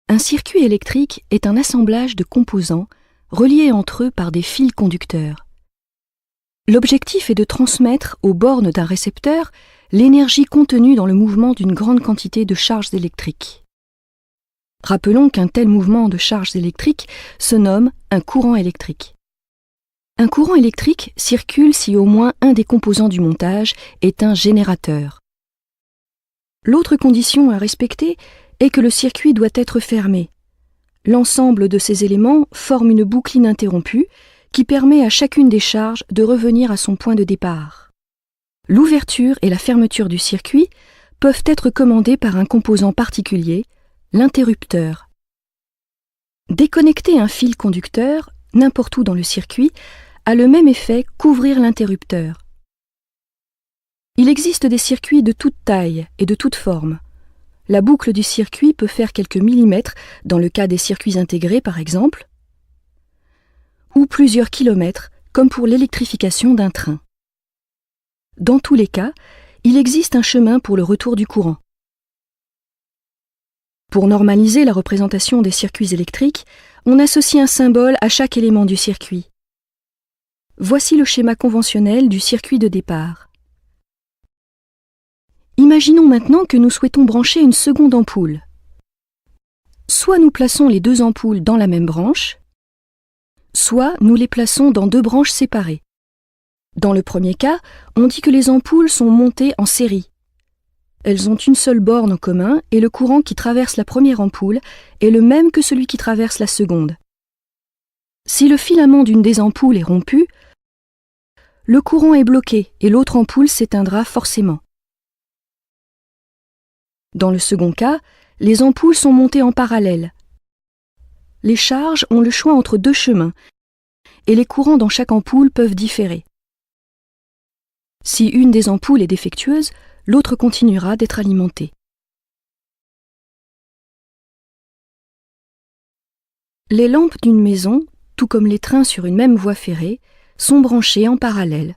Un circuit électrique est un assemblage de composants reliés entre eux par des fils conducteurs. L'objectif est de transmettre aux bornes d'un récepteur l'énergie contenue dans le mouvement d'une grande quantité de charges électriques. Rappelons qu'un tel mouvement de charges électriques se nomme un courant électrique. Un courant électrique circule si au moins un des composants du montage est un générateur. L'autre condition à respecter est que le circuit doit être fermé. L'ensemble de ces éléments forme une boucle ininterrompue qui permet à chacune des charges de revenir à son point de départ. L'ouverture et la fermeture du circuit peuvent être commandées par un composant particulier, l'interrupteur. Déconnecter un fil conducteur, n'importe où dans le circuit, a le même effet qu'ouvrir l'interrupteur. Il existe des circuits de toute taille et de toute forme. La boucle du circuit peut faire quelques millimètres, dans le cas des circuits intégrés par exemple, ou plusieurs kilomètres, comme pour l'électrification d'un train. Dans tous les cas, il existe un chemin pour le retour du courant. Pour normaliser la représentation des circuits électriques, on associe un symbole à chaque élément du circuit. Voici le schéma conventionnel du circuit de départ. Imaginons maintenant que nous souhaitons brancher une seconde ampoule. Soit nous plaçons les deux ampoules dans la même branche, soit nous les plaçons dans deux branches séparées. Dans le premier cas, on dit que les ampoules sont montées en série. Elles ont une seule borne en commun et le courant qui traverse la première ampoule est le même que celui qui traverse la seconde. Si le filament d'une des ampoules est rompu, le courant est bloqué et l'autre ampoule s'éteindra forcément. Dans le second cas, les ampoules sont montées en parallèle. Les charges ont le choix entre deux chemins et les courants dans chaque ampoule peuvent différer. Si une des ampoules est défectueuse, l'autre continuera d'être alimentée. Les lampes d'une maison, tout comme les trains sur une même voie ferrée, sont branchées en parallèle.